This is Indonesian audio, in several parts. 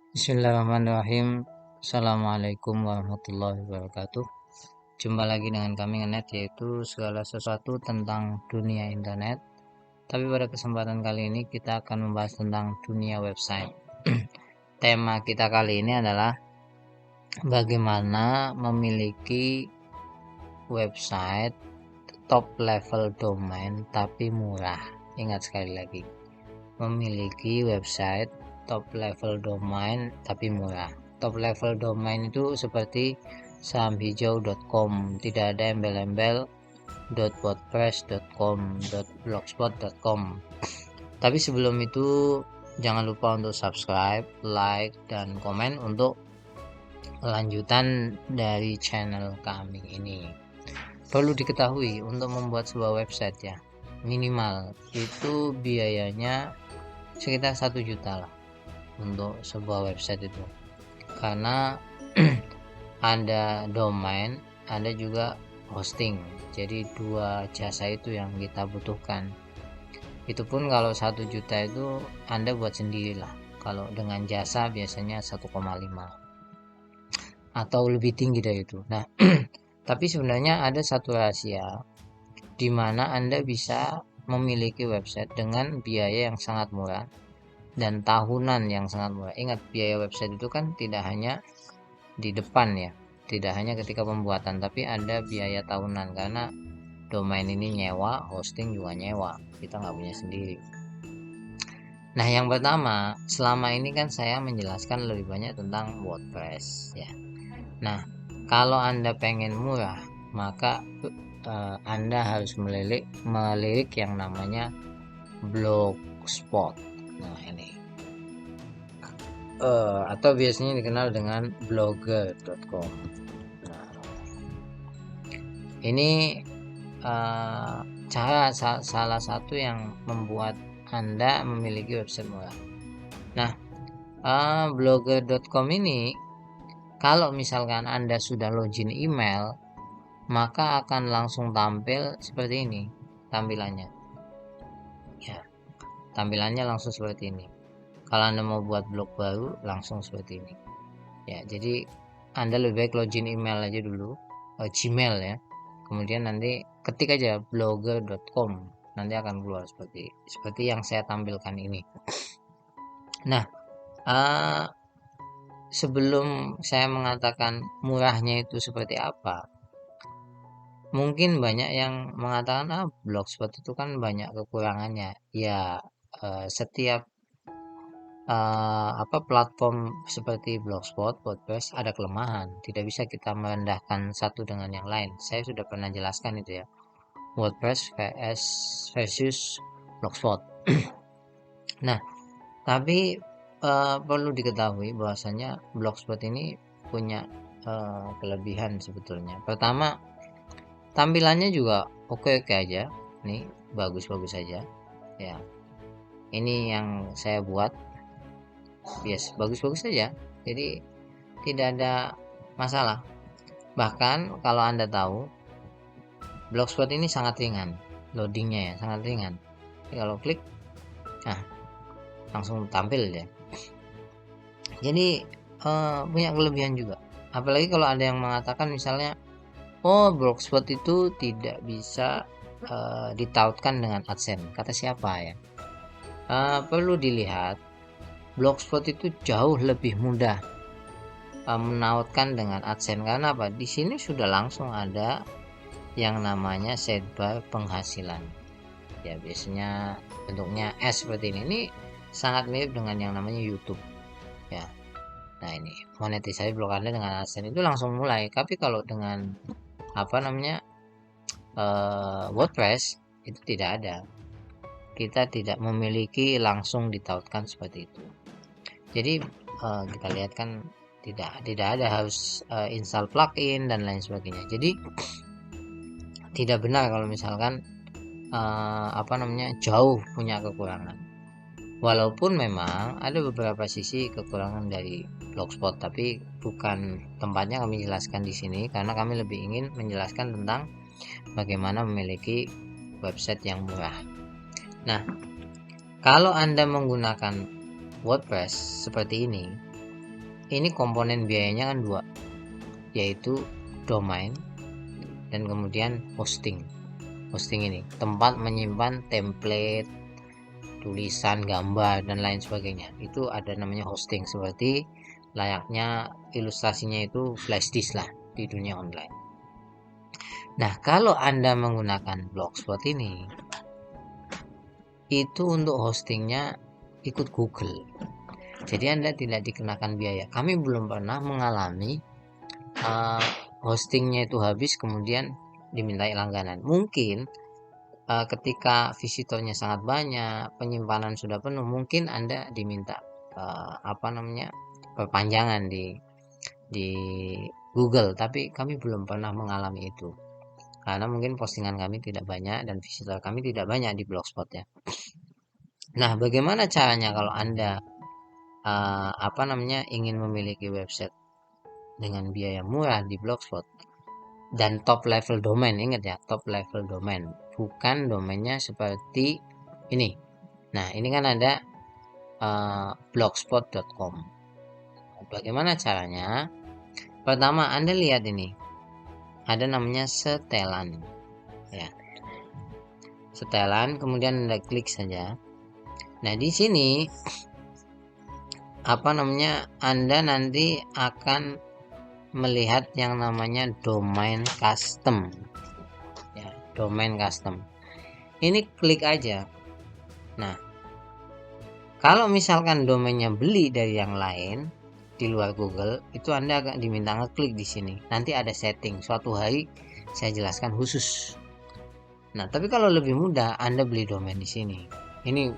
Bismillahirrahmanirrahim. Assalamualaikum warahmatullahi wabarakatuh. Jumpa lagi dengan kami Ngenet, yaitu segala sesuatu tentang dunia internet. Tapi pada kesempatan kali ini kita akan membahas tentang dunia website. Tema kita kali ini adalah bagaimana memiliki website top level domain tapi murah. Ingat sekali lagi, memiliki website top level domain tapi murah. Top level domain itu seperti sahamhijau.com, tidak ada embel-embel .wordpress.com, .blogspot.com. Tapi sebelum itu jangan lupa untuk subscribe, like, dan komen untuk lanjutan dari channel kami ini. Perlu diketahui, untuk membuat sebuah website ya, minimal itu biayanya sekitar 1 juta lah untuk sebuah website itu, karena ada domain, ada juga hosting. Jadi dua jasa itu yang kita butuhkan. Itu pun kalau 1 juta itu Anda buat sendirilah. Kalau dengan jasa biasanya 1,5 atau lebih tinggi dari itu. Nah, tapi sebenarnya ada satu rahasia di mana Anda bisa memiliki website dengan biaya yang sangat murah dan tahunan yang sangat murah. Ingat, biaya website itu kan tidak hanya di depan ya, tidak hanya ketika pembuatan, tapi ada biaya tahunan karena domain ini nyewa, hosting juga nyewa, kita nggak punya sendiri. Nah, yang pertama, selama ini kan saya menjelaskan lebih banyak tentang WordPress ya. Nah, kalau Anda pengen murah, maka Anda harus melirik yang namanya Blogspot. Nah, ini atau biasanya dikenal dengan blogger.com. Nah, ini salah satu yang membuat Anda memiliki website murah. Nah, blogger.com ini kalau misalkan Anda sudah login email, maka akan langsung tampil seperti ini tampilannya. Ya, tampilannya langsung seperti ini. Kalau Anda mau buat blog baru, langsung seperti ini. Ya, jadi Anda lebih baik login email aja dulu, Gmail ya. Kemudian nanti ketik aja blogger.com, nanti akan keluar seperti yang saya tampilkan ini. Nah, sebelum saya mengatakan murahnya itu seperti apa, mungkin banyak yang mengatakan Blogspot itu kan banyak kekurangannya. Ya, setiap platform seperti Blogspot, WordPress ada kelemahan. Tidak bisa kita merendahkan satu dengan yang lain. Saya sudah pernah jelaskan itu ya. WordPress versus Blogspot. Nah, tapi perlu diketahui bahwasanya Blogspot ini punya kelebihan sebetulnya. Pertama, tampilannya juga oke-oke aja. Nih, bagus-bagus saja. Ya. Ini yang saya buat. Yes, bagus-bagus saja. Jadi tidak ada masalah. Bahkan kalau Anda tahu, Blogspot ini sangat ringan. Loadingnya ya, sangat ringan. Jadi, kalau klik, langsung tampil ya. Jadi punya kelebihan juga. Apalagi kalau ada yang mengatakan misalnya, Blogspot itu tidak bisa ditautkan dengan AdSense. Kata siapa ya? Perlu dilihat, Blogspot itu jauh lebih mudah menautkan dengan AdSense. Karena apa? Di sini sudah langsung ada yang namanya sidebar penghasilan. Ya, biasanya bentuknya S seperti ini. Ini sangat mirip dengan yang namanya YouTube. Ya. Nah, ini monetisasi blog Anda dengan AdSense itu langsung mulai. Tapi kalau dengan WordPress itu tidak ada. Kita tidak memiliki langsung ditautkan seperti itu. Jadi kita lihat kan tidak ada harus install plugin dan lain sebagainya. Jadi tidak benar kalau misalkan jauh punya kekurangan. Walaupun memang ada beberapa sisi kekurangan dari Blogspot, tapi bukan tempatnya kami jelaskan di sini karena kami lebih ingin menjelaskan tentang bagaimana memiliki website yang murah. Nah, kalau Anda menggunakan WordPress seperti ini, ini komponen biayanya kan dua, yaitu domain dan kemudian hosting. Hosting ini tempat menyimpan template, tulisan, gambar, dan lain sebagainya. Itu ada namanya hosting, seperti layaknya ilustrasinya itu flash disk lah di dunia online. Nah, kalau Anda menggunakan Blogspot ini, itu untuk hostingnya ikut Google. Jadi Anda tidak dikenakan biaya. Kami belum pernah mengalami hostingnya itu habis kemudian dimintai langganan. Mungkin ketika visitornya sangat banyak, penyimpanan sudah penuh, mungkin Anda diminta perpanjangan di Google, tapi kami belum pernah mengalami itu. Karena mungkin postingan kami tidak banyak dan visitor kami tidak banyak di Blogspot ya. Nah, bagaimana caranya kalau Anda ingin memiliki website dengan biaya murah di Blogspot dan top level domain? Ingat ya, top level domain, bukan domainnya seperti ini. Nah, ini kan ada blogspot.com. Bagaimana caranya? Pertama, Anda lihat ini, ada namanya setelan ya, setelan, kemudian Anda klik saja. Nah, di sini Anda nanti akan melihat yang namanya domain custom ya, domain custom. Ini klik aja. Nah, kalau misalkan domainnya beli dari yang lain di luar Google, itu Anda akan diminta ngeklik di sini. Nanti ada setting, suatu hari saya jelaskan khusus. Nah, tapi kalau lebih mudah, Anda beli domain di sini. Ini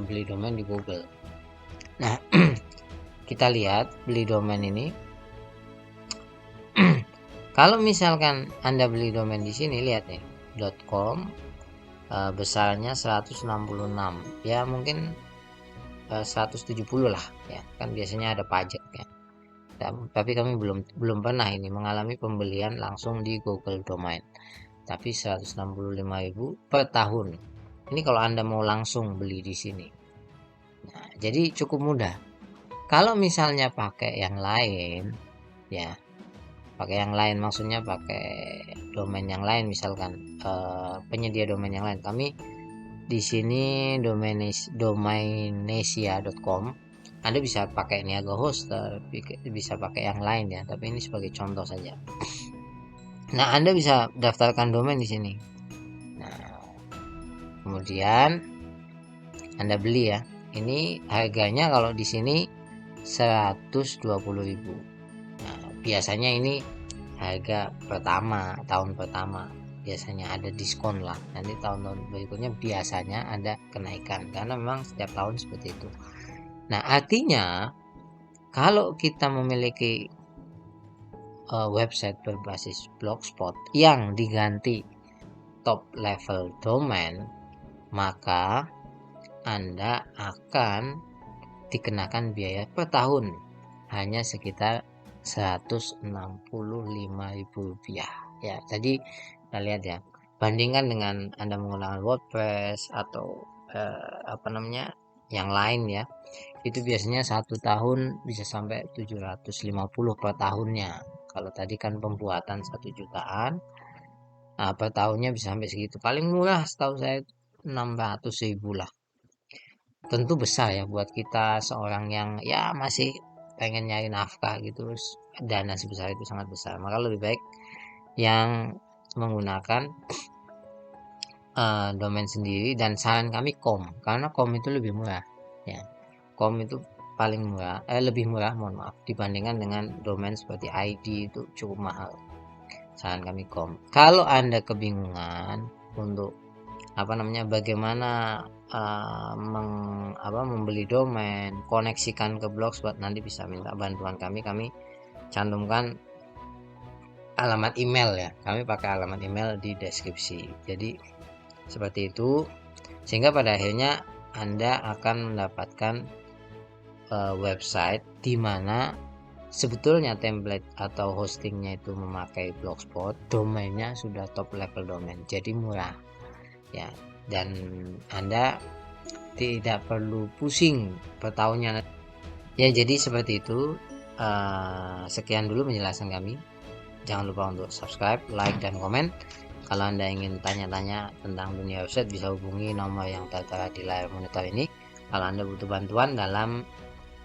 beli domain di Google. Nah, kita lihat beli domain ini. Kalau misalkan Anda beli domain di sini, lihat nih, .com besarnya 166. Ya, mungkin 170 lah ya. Kan biasanya ada pajak ya. Tapi kami belum pernah ini mengalami pembelian langsung di Google Domain. Tapi 165.000 per tahun. Ini kalau Anda mau langsung beli di sini. Nah, jadi cukup mudah. Kalau misalnya pakai yang lain, ya, pakai yang lain maksudnya pakai domain yang lain, misalkan penyedia domain yang lain. Kami di sini domainesia.com. Anda bisa pakai Niaga Hoster, bisa pakai yang lain ya. Tapi ini sebagai contoh saja. Nah, Anda bisa daftarkan domain di sini. Nah, kemudian Anda beli ya. Ini harganya kalau di sini 120.000. Nah, biasanya ini harga pertama, tahun pertama biasanya ada diskon lah. Nanti tahun-tahun berikutnya biasanya ada kenaikan karena memang setiap tahun seperti itu. Nah, artinya kalau kita memiliki website berbasis Blogspot yang diganti top level domain, maka Anda akan dikenakan biaya per tahun hanya sekitar 165.000 rupiah ya. Jadi kita lihat ya, bandingkan dengan Anda menggunakan WordPress atau yang lain ya, itu biasanya 1 tahun bisa sampai 750 per tahunnya. Kalau tadi kan pembuatan 1 jutaan, nah per tahunnya bisa sampai segitu. Paling murah setahu saya 600.000 lah. Tentu besar ya buat kita seorang yang ya masih pengen nyari nafkah gitu, dana sebesar itu sangat besar. Maka lebih baik yang menggunakan domain sendiri, dan saran kami com, karena com itu lebih murah ya. Com itu paling murah, lebih murah, mohon maaf, dibandingkan dengan domain seperti ID itu cukup mahal. Saran kami com. Kalau Anda kebingungan untuk bagaimana membeli domain, koneksikan ke Blogspot, nanti bisa minta bantuan kami cantumkan alamat email ya. Kami pakai alamat email di deskripsi. Jadi seperti itu, sehingga pada akhirnya Anda akan mendapatkan website di mana sebetulnya template atau hostingnya itu memakai Blogspot, domainnya sudah top level domain, jadi murah ya, dan Anda tidak perlu pusing per tahunnya ya. Jadi seperti itu Sekian dulu penjelasan kami. Jangan lupa untuk subscribe, like, dan komen. Kalau Anda ingin tanya-tanya tentang dunia website, bisa hubungi nomor yang tertera di layar monitor ini. Kalau Anda butuh bantuan dalam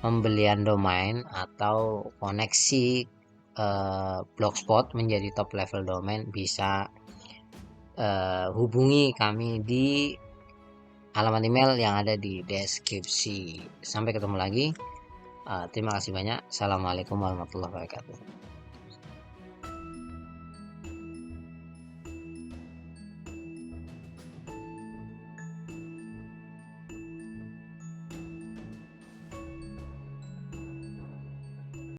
pembelian domain atau koneksi blogspot menjadi top level domain, bisa hubungi kami di alamat email yang ada di deskripsi. Sampai ketemu lagi. Terima kasih banyak. Assalamualaikum warahmatullahi wabarakatuh.